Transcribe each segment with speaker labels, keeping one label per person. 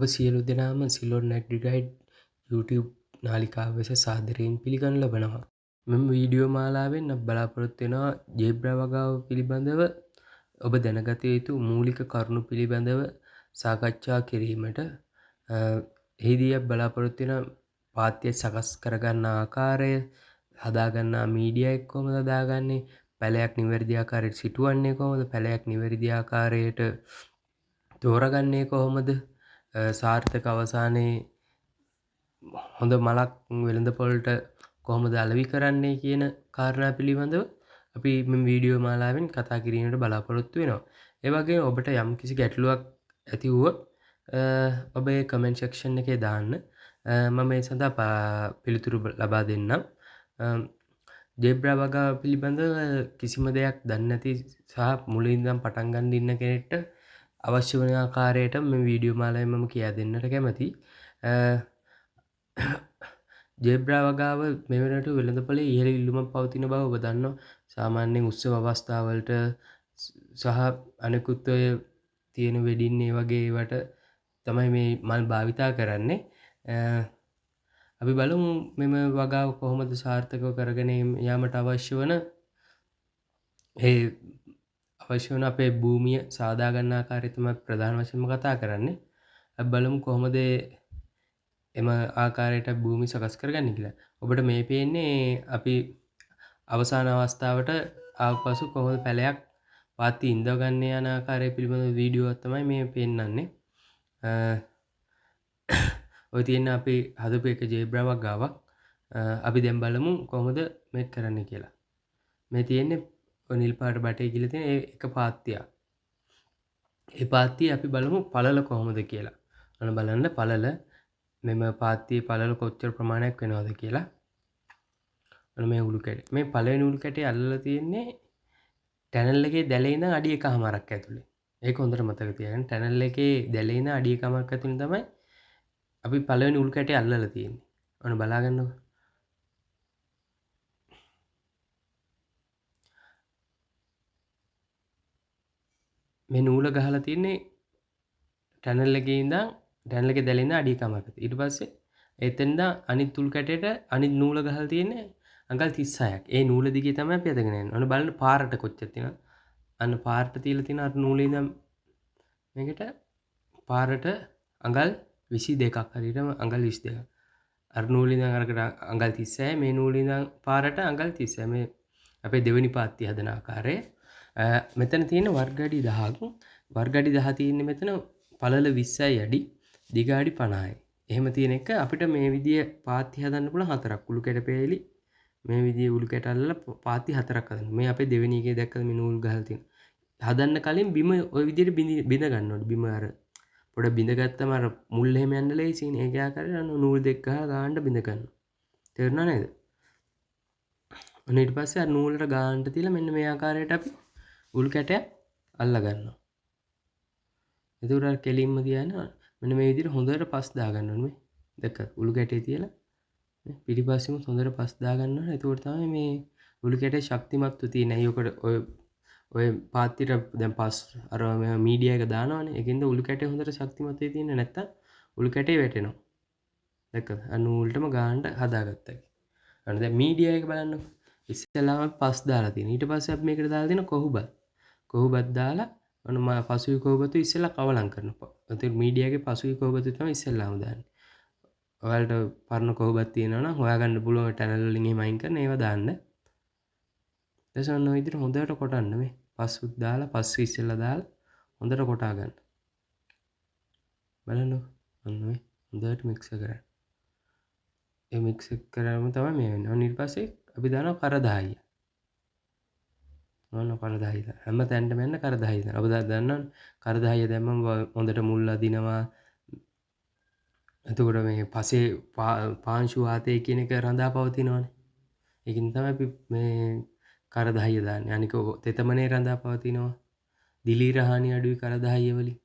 Speaker 1: අප සියලු දෙනාම සිලොන් නැග්ඩිගයිඩ් YouTube නාලිකාව වෙස සාදරයෙන් පිළිගනු ලබනවා. මෙම වීඩියෝ මාලාවෙන් අප බලාපොරොත්තු වෙනවා ජේබ්‍රා වගාව පිළිබඳව ඔබ දැනගත යුතු මූලික කරුණු පිළිබඳව සාකච්ඡා කිරීමට. එහිදී අප බලාපොරොත්තු වෙන පාත්‍ය සකස් කරගන්න ආකාරය, හදාගන්නා මීඩියා එක කොහොමද හදාගන්නේ, පැලයක් නිවැරදි ආකාරයට සිටුවන්නේ කොහොමද, පැලයක් නිවැරදි ආකාරයට තෝරගන්නේ කොහොමද, සාර්ථක අවසානයේ හොඳ මලක් වෙළඳපොළට කොහොමද අලෙවි කරන්නේ කියන කාරණා පිළිබඳව අපි මේ වීඩියෝ මාලාවෙන් කතා කිරීමට බලාපොරොත්තු වෙනවා. ඒ වගේම ඔබට යම්කිසි ගැටලුවක් ඇති වුවොත් ඔබ ඒ කමෙන්ට් සෙක්ෂන් එකේ දාන්න. මම ඒ සඳහා පිළිතුරු ලබා දෙන්නම්. ජේබ්‍රා වගාව පිළිබඳව කිසිම දෙයක් දන්නේ නැති සහ මුලින් ඉඳන් පටන් ගන්න ඉන්න කෙනෙක්ට අවශ්‍ය වන ආකාරයට මේ වීඩියෝ මාලාවෙන් මම කියා දෙන්නට කැමතියි. ජේබ්‍රා වගාව මේ වෙනකොට වෙළඳපොලේ ඉහළ ඉල්ලුමක් පවතින බව ඔබ දන්නවා. සාමාන්‍යයෙන් උත්සව අවස්ථාවලට සහ අනෙකුත් ඔය තියෙන වෙඩින් ඒ වගේ ඒවට තමයි මේ මල් භාවිතා කරන්නේ. අපි බලමු මෙම වගාව කොහොමද සාර්ථකව කරගෙන යාමට අවශ්‍ය වන අපේ භූමිය සාදා ගන්න ආකාරය තමයි ප්‍රධාන වශයෙන්ම කතා කරන්නේ. අපි බලමු කොහොමද එම ආකාරයට භූමි සකස් කරගන්නේ කියලා. ඔබට මේ පේන්නේ අපි අවසාන අවස්ථාවට ආපසු කොහොමද පැලයක් පාත්ති ඉඳව ගන්න යන ආකාරය පිළිබඳ වීඩියෝ එකක් තමයි මේ පෙන්නන්නේ. ඔය තියෙන අපි හදපු එක ජේබ්‍රා වගාවක්. අපි දැන් බලමු කොහොමද මේක කරන්නේ කියලා. මේ තියෙන්නේ ඔය නිල් පාට බටේ කියලා තියෙන එක පාත්තියක්. ඒ පාත්තිය අපි බලමු පළල කොහොමද කියලා. අන්න බලන්න පළල මෙම පාත්තියේ පළල කොච්චර ප්‍රමාණයක් වෙනවද කියලා. අන්න මේ උළු කැටේ. මේ පළවෙනි උළු කැටේ අල්ලලා තියෙන්නේ ටැනල් එකේ දැලේ ඉඳන් අඩි 1කමාරක් ඇතුලේ. ඒක හොඳට මතක තියාගන්න. ටැනල් එකේ දැලේ ඉඳන් අඩි 1කමාරක් ඇතුලේ තමයි අපි පළවෙනි උළු කැටේ අල්ලලා තියෙන්නේ. අන්න බලා ගන්නකො. මේ නූල ගහලා තියෙන්නේ ටැනල් එකේ ඉඳන් ටැනල් එකේ දැලේ ඉඳන් අඩි 1කමාරක්. ඊට පස්සේ එතෙන්ද අනිත් උළු කැටේට අනිත් නූල ගහලා තියෙන්නේ අඟල් 36ක්. ඒ නූල දිගේ තමයි අපි අදගෙන යන්නේ. ඔන්න බලන්න පාරට කොච්චර තියෙනවද? අන්න පාරට තියලා තියෙන අර නූලේ ඉඳන් මේකට පාරට අඟල් 22ක් හරියටම අඟල් 22ක්. අර නූලේ ඉඳන් අරකට අඟල් 36, මේ නූලේ ඉඳන් පාරට අඟල් 36. මේ අපේ දෙවෙනි පාත්තිය හදන ආකාරය. මෙතන තියෙන වර්ග අඩි 10ක්. වර්ග අඩි 10 තියෙන්නේ මෙතන පළල 20යි අඩි, දිග අඩි 50යි. එහෙම තියෙන එක අපිට මේ විදිය පාත්ති හදන්න පුළුවන් හතරක්. උළු කැට පෙරලි මේ විදිය උළු කැට අල්ලලා පාත්ති හතරක් හදන්න. මේ අපේ දෙවෙනි එකේ දැක්කද මේ නූල් ගහලා තියෙන. හදන්න කලින් බිම ওই විදියට බිඳ ගන්න ඕනේ. බිම අර පොඩ බිඳගත්තම අර මුල් එහෙම යන්න ලේසියිනේ. ඒක ආකාරයට නූල් දෙක ගහලා ගාන්න බිඳ ගන්නවා. තේරුණා නේද? ඔන්න ඊට පස්සේ අර නූලට ගාන්න තියලා මෙන්න මේ ආකාරයට අපි උල් කැටයක් අල්ලා ගන්නවා. එතකොට අර කෙලින්ම තියන මෙන්න මේ විදිහට හොඳට පස් දා ගන්න ඕනේ මේ. දැක්කද? උළු කැටේ තියලා මේ පිටිපස්සෙම හොඳට පස් දා ගන්න ඕනේ. එතකොට තමයි මේ උළු කැටේ ශක්තිමත්ව තියෙන්නේ. අයියකට ඔය පාත්තියට දැන් පස් අර මීඩියා එක දානවනේ. ඒකින්ද උළු කැටේ හොඳට ශක්තිමත් වෙ තියෙන්නේ නැත්තම් උළු කැටේ වැටෙනවා. දැක්කද? අර නූලටම ගාන්න හදාගත්තා. අන්න දැන් මීඩියා එක බලන්නකො. ඉස්සෙල්ලාම පස් දාලා තියෙනවා. ඊට පස්සේ අපි මේකට දාලා දෙන කොහුබත්. කොහුබත් දාලා ඔන්න පසුවි කොහුබතු ඉස්සෙල්ලා කවලම් කරනවා. ඒතර මීඩියා එකේ පසුවි කොහුබතු තමයි ඉස්සෙල්ලාම දාන්නේ. ඔයාලට පරණ කොහුබත් තියෙනවා නම් හොයාගන්න පුළුවන් ටැනල් වලින් එහෙම අයින් කරන ඒවා දාන්න. ඊට ඔන්න ඔය විදිහට හොඳට කොටන්න මේ. පස්සුත් දාලා පස්සෙ ඉස්සෙල්ලා දාලා හොඳට කොටා ගන්න. බලන්න ඔන්න මේ හොඳට මික්ස් කරන්න. ඒ මික්ස් කරාම තමයි මේ වෙන්නේ. ඔන්න ඊට පස්සේ අපි දානවා කරදායිය. ඔන්න කරදායිය. හැම තැනටම යන්න කරදායිය. ඔබ දන්නවනේ කරදායිය දැම්මම හොඳට මුල් අදිනවා. එතකොට මේ පසේ පාංශු වාතය කියන එක රඳා පවතිනවනේ. ඒකින් තමයි අපි මේ කරදායිය දාන්නේ. අනික තෙතමනේ රඳා පවතිනවා. දිලීර හානි අඩුයි කරදායිය වලින්.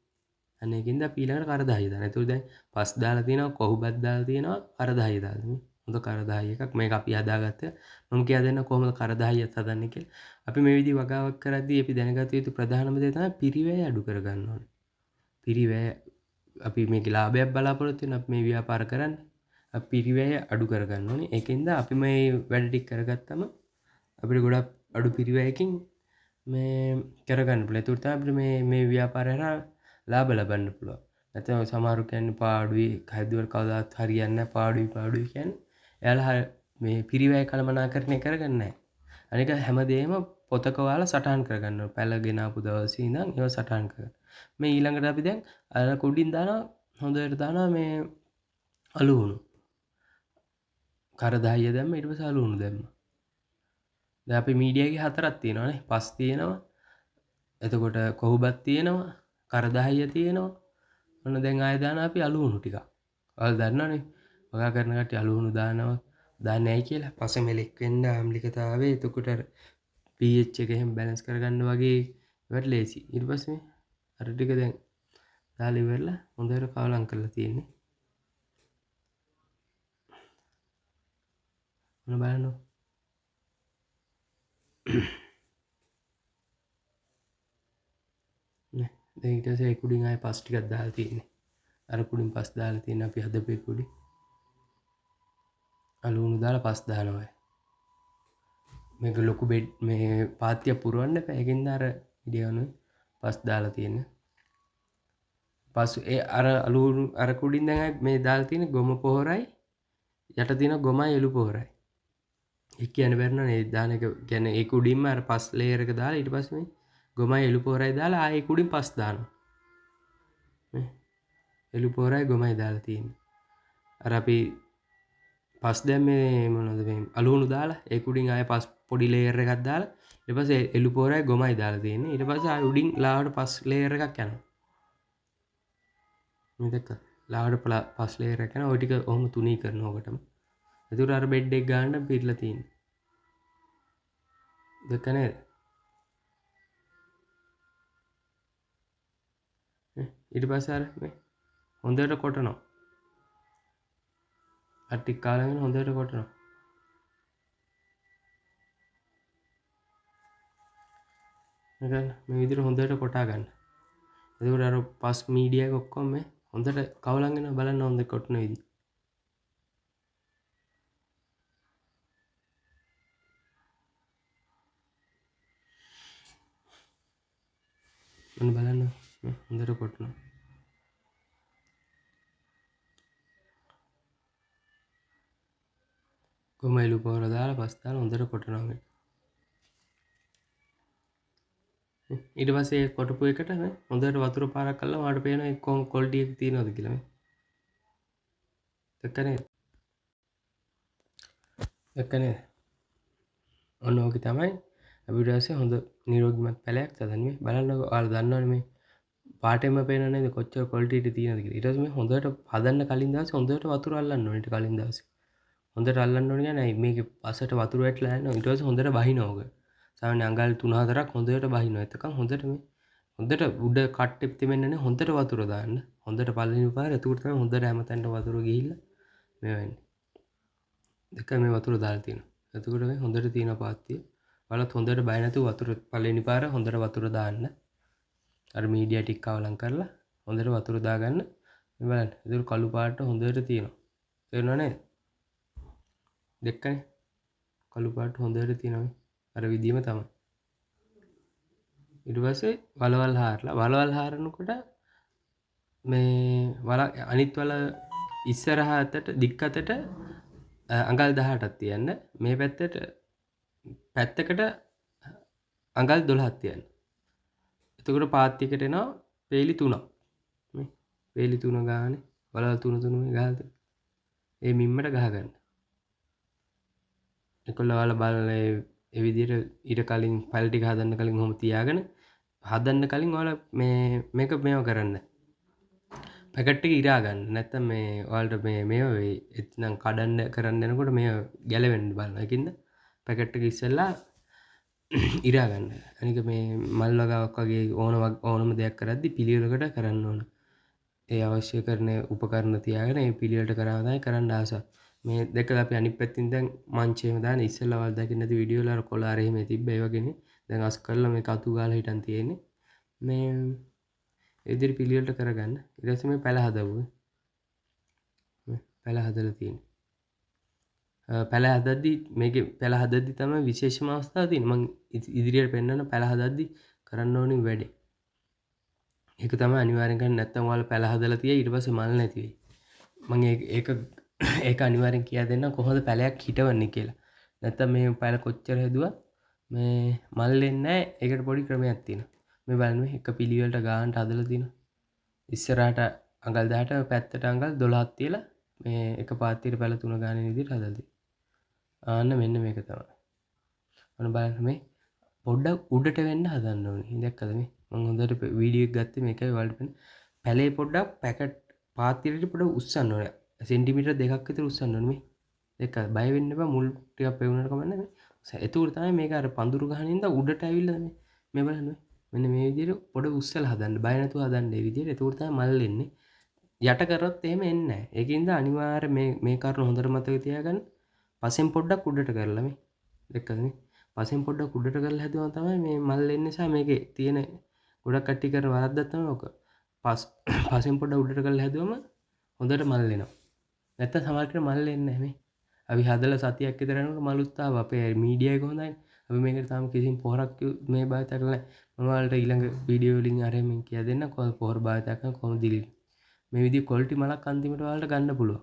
Speaker 1: අන්න ඒකින්ද අපි ඊළඟට කරදායිය දානවා. එතකොට දැන් පස් දාලා තියෙනවා, කොහුබත් දාලා තියෙනවා, කරදායිය දාලා තියෙනවා. හොඳ කරදායිය එකක්. මේක අපි හදාගත්ත. මම කියා දෙන්න කොහොමද කරදායියත් හදන්නේ කියලා. අපි මේ විදිහ වගාවක් කරද්දී අපි දැනගත යුතු ප්‍රධානම දේ තමයි පිරිවැය අඩු කර ගන්න ඕනේ. පිරිවැය අපි මේකේ ලාභයක් බලාපොරොත්තු වෙන අපි මේ ව්‍යාපාර කරන්නේ. අපි පිරිවැය අඩු කරගන්න ඕනේ. ඒකින්ද අපි මේ වැඩ ටික කරගත්තම අපිට ගොඩක් අඩු පිරිවැයකින් මේ කරගන්න පුළුවන්. ඒකට තමයි අපිට මේ ව්‍යාපාරය හරහා ලාභ ලබන්න පුළුවන්. නැත්නම් සමහරු කියන්නේ පාඩුයි කවදාවත් කවදාවත් හරියන්නේ නැහැ පාඩුයි කියන්නේ. එයාලා මේ පිරිවැය කළමනාකරණය කරගන්නේ නැහැ. අනික හැමදේම පොතක වල සටහන් කරගන්න ඕනේ. පැලගෙන ආපු දවසේ ඉඳන් ඒව සටහන් කරගන්න. මේ ඊළඟට අපි දැන් අර කුඩින් දානවා හොඳට දානවා මේ අලුහුණු. කර 10 දැම්ම ඊට පස්සේ අලුහුණු දැම්මා. දැන් අපි මීඩියාගේ හතරක් තියෙනවානේ. පස් තියෙනවා. එතකොට කොහුබත් තියෙනවා. කර 10 තියෙනවා. ඔන්න දැන් ආයෙ දානවා අපි අලුහුණු ටිකක්. ඔයාලා දන්නවනේ. වගා කරන කට්ටිය අලුහුණු දානවා. දාන්නේ නැහැ කියලා. පස මෙලෙක් වෙන්න ආම්ලිකතාවයේ එතකොට අර pH එක එහෙම බැලන්ස් කරගන්න වගේ ඒවට ලේසි. ඊට පස්සේ මේ අර ටික දැන් දාලා ඉවරලා හොඳට කවලම් කරලා තියෙන්නේ. මොන බලන්න. නේ දැන් ඊට පස්සේ ඒ කුඩින් ආයේ පස් ටිකක් දාලා තියෙන්නේ. අර කුඩින් පස් දාලා තියෙන අපි හදපේ කුඩි. අලුහුණු දාලා පස් දානවා. මේක ලොකු බෙඩ් මේ පාත්‍ය පුරවන්න එපා. ඒකින්ද අර ඉඩියවනේ පස් දාලා තියෙන්නේ. පසු ඒ අර අලුහුණු අර කුඩින් දැන් මේ දාලා තියෙන ගොම පොහොරයි යට තියෙන ගොමයි එළු පොහොරයි. ඒක කියන්න බැරි නනේ දාන එක කියන්නේ ඒ කුඩින්ම අර පස් ලේයර් එක දාලා ඊට පස්සේ මේ ගොමයි එළු පොහොරයි දාලා ආයේ කුඩින් පස් දානවා. මේ එළු පොහොරයි ගොමයි දාලා තියෙන්නේ. අර අපි පස් දැන් මේ මොනවද මේ අලුහුණු දාලා ඒ කුඩින් ආයේ පස් පොඩි ලේයර් එකක් දාලා ඊට පස්සේ එළු පොහොරයි ගොමයි දාලා තියෙන්නේ. ඊට පස්සේ ආයේ උඩින් ලාවට පස් ලේයර් එකක් යනවා. මේ දැක්ක ලාවට පස් ලේයර් එක යනවා. ওই ටික ඔහොම තුනී කරනවා ඔකටම. එතකොට අර බෙඩ් එක ගන්න පිරලා තියෙන්නේ. දැක්ක නේද? ඊට පස්සේ අර මේ හොඳට කොටනවා. අර ටික කාලෙකින් හොඳට කොටනවා. මේ විදිහට හොඳට කොටා ගන්න. එතකොට අර පස් මීඩියා එක ඔක්කොම මේ හොඳට කවලම් වෙනවා බලන්න හොඳ කොටන විදිහ. ඔන්න බලන්න හොඳට කොටනවා. ගොම එළු පොහොර දාලා පස් දාලා හොඳට කොටනවා මේ. ඊට පස්සේ ඒ කොටපු එකට මේ හොඳට වතුර පාරක් කරලා මාට පේනවා ඒ කොහොම ක්වොලිටි එක තියෙනවද කියලා මේ. දැක්ක නේද? දැක්ක නේද? ඔන්න ඕක තමයි අපිට ඇස්සේ හොඳ නිරෝගිමත් පැලයක් තදන්නේ. බලන්නකො ඔයාලා දන්නවනේ මේ පාටෙම පේනව නේද කොච්චර ක්වොලිටි එක තියෙනවද කියලා. ඊට පස්සේ මේ හොඳට හදන්න කලින් දවසේ හොඳට වතුර අල්ලන්න ඕනේ ඊට කලින් දවසේ. හොඳට අල්ලන්න ඕනේ කියන්නේ මේකේ පස්සට වතුර වැටලා යනවා. ඊට පස්සේ හොඳට බහිනවා ඕක. සාමාන්‍ය අඟල් 3-4ක් හොඳට බහිනවා. එතකන් හොඳට මේ හොඳට උඩ කට්ටෙත් තෙමෙන්නනේ හොඳට වතුර දාන්න. හොඳට පළවෙනි පාර එතකොට තමයි හොඳට හැමතැනට වතුර ගිහිල්ලා මේ වෙන්නේ. දෙක මේ වතුර දාලා තියෙනවා. එතකොට මේ හොඳට තියෙන පාත්තිය. බලත් හොඳට බය නැතුව වතුර පළවෙනි පාර හොඳට වතුර දාන්න. අර මීඩියා ටික කවලම් කරලා හොඳට වතුර දාගන්න. මේ බලන්න. ඒක කළු පාට හොඳට තියෙනවා. තේරුණා නේද? දෙකනේ. කළු පාට හොඳට තියෙනවා. අර විදියම තමයි. ඊට පස්සේ වලවල් හාරනකොට මේ වල අනිත් වල ඉස්සරහ අතට දික් අතට අඟල් 18ක් තියන්න. මේ පැත්තකට අඟල් 12ක් තියන්න. එතකොට පාත්තියකට එනවා පේලි 3ක්. මේ පේලි 3 ගානේ වලවල් 3 මේ ගහලා තියෙනවා. ඒ මිම්මට ගහගන්න. ඒකොල්ල ඔයාලා බලන ඒ විදිහට ඊට කලින් ෆයිල් ටික හදන්න කලින් ඔහොම තියාගෙන හදන්න කලින් ඔයාලා මේක මේව කරන්න. පැකට් එක ඉරා ගන්න. නැත්නම් මේ ඔයාලට මේව වෙයි. එතනම් කඩන්න කරන්න යනකොට මේව ගැලවෙන්න බලනවා. ඒකින්ද පැකට් එක ඉස්සෙල්ලා ඉරා ගන්න. අනික මේ මල් වගාවක් වගේ ඕනම දෙයක් කරද්දි පිළිවෙලකට කරන්න ඕන. ඒ අවශ්‍ය කරන උපකරණ තියාගෙන ඒ පිළිවෙලට කරාම තමයි කරන්න ආසක්. මේ දැකලා අපි අනිත් පැත්තෙන් දැන් මංචේම දාන ඉස්සෙල්ලා වල දකින්න නැති වීඩියෝ වල අර කොලාර එහෙම තිබ්බ ඒ වගේනේ දැන් අස් කරලා මේක අතු ගාලා හිටන් තියෙන්නේ මේ ඒ විදිහට පිළිවෙලට කරගන්න. ඊට පස්සේ මේ පැල හදවුවා. මේ පැල හදලා තියෙන්නේ. පැල හදද්දි මේකේ පැල හදද්දි තමයි විශේෂම අවස්ථාව තියෙන්නේ. මම ඉදිරියට පෙන්නන පැල හදද්දි කරන්න ඕනි වැඩේ. ඒක තමයි අනිවාර්යෙන් කරන්න. නැත්නම් ඔයාලා පැල හදලා තියයි ඊට පස්සේ මල් නැති වෙයි. මම ඒක අනිවාර්යෙන් කියා දෙන්නම් කොහොමද පැලයක් හිටවන්නේ කියලා. නැත්නම් මේ පැල කොච්චර හැදුවත් මේ මල් එන්නේ නැහැ. ඒකට පොඩි ක්‍රමයක් තියෙනවා. මේ බලන්න මේ එක පිළිවෙලට ගානට හදලා තියෙනවා. ඉස්සරහට අඟල් 18 පැත්තට අඟල් 12ක් තියලා මේ එක පාත්තියට පැල 3 ගානේ විදිහට හදලා තියෙනවා. ආන්න මෙන්න මේක තමයි. ඔන්න බලන්න මේ පොඩ්ඩක් උඩට වෙන්න හදන්න ඕනේ. දැක්කද මේ? මම හොඳට වීඩියෝ එක ගත්තේ මේකයි ඔයාලට පෙන්න. පැලේ පොඩ්ඩක් පැකට් පාත්තියට පොඩ්ඩක් උස්සන්න ඕනේ. සෙන්ටිමීටර් 2ක් විතර උස්සන්න ඕනේ මේ. දැක්කද? බය වෙන්න එපා මුල් ටිකක් පෙවුනට කමන්නේ මේ. එතකොට තමයි මේක අර පඳුරු ගහන ඉඳන් උඩට ඇවිල්ලා මේ බලන්න මේ. මෙන්න මේ විදිහට පොඩ උස්සලා හදන්න. බය නැතුව හදන්න මේ විදිහට. එතකොට තමයි මල් එන්නේ. යට කරොත් එහෙම එන්නේ නැහැ. ඒකින්ද අනිවාර්ය මේ කරුණ හොඳට මතක තියාගන්න. පසෙන් පොඩ්ඩක් උඩට කරලා මේ. දැක්කද මේ? පසෙන් පොඩ්ඩක් උඩට කරලා හැදුවම තමයි මේ මල් එන්නේ. නිසා මේකේ තියෙන ගොඩක් කට්ටිය කරන වරද්දක් තමයි ඔක. පසෙන් පොඩ්ඩක් උඩට කරලා හැදුවම හොඳට මල් එනවා. නැත්තම් සමහර කෙනෙක් මල් එන්නේ නැහැ මේ. අපි හදලා සතියක් විතර යනකොට මලුත් ආවා. අපේ මීඩියා එක හොඳයි. අපි මේකට තාම කිසිම පොහොරක් මේ භාවිත කරලා නැහැ. මම ඔයාලට ඊළඟ වීඩියෝ වලින් අර මම කියා දෙන්න කොහොමද පොහොර භාවිත කරන කොහොමද දිලින්නේ. මේ විදිහ ක්වොලිටි මලක් අන්තිමට ඔයාලට ගන්න පුළුවන්.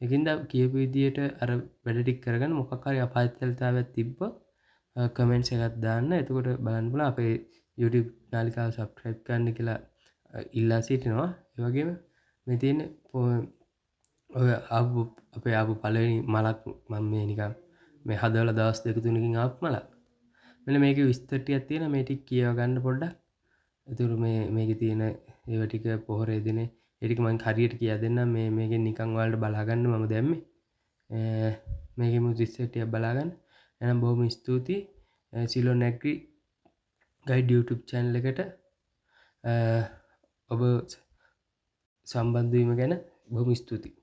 Speaker 1: ඒකින්ද කියපු විදියට අර වැඩ ටික කරගන්න මොකක් හරි අපහසුතාවයක් තිබ්බොත් කමෙන්ට්ස් එකක් දාන්න. එතකොට බලන්න පුළුවන් අපේ YouTube නාලිකාව subscribe කරන්න කියලා ඉල්ලා සිටිනවා. ඒ වගේම මේ තියෙන ඔය අපේ ආපු පළවෙනි මලක් මම මේ නිකන් මේ හදවලා දවස් 2-3කින් ආපු මලක්. මෙන්න මේකේ විස්තර ටිකක් තියෙනවා. මේ ටික කියව ගන්න පොඩ්ඩක්. එතකොට මේකේ තියෙන ඒව ටික පොහොරේ දෙනේ ඒ ටික මම හරියට කියා දෙන්නම්. මේකෙන් නිකන් ඔයාලට බලා ගන්න මම දැම්මේ. මේකෙම විස්තර ටිකක් බලා ගන්න. එහෙනම් බොහොම ස්තුතියි. Ceylon agri guide YouTube channel එකට ඔබ සම්බන්ධ වීම ගැන බොහොම ස්තුතියි.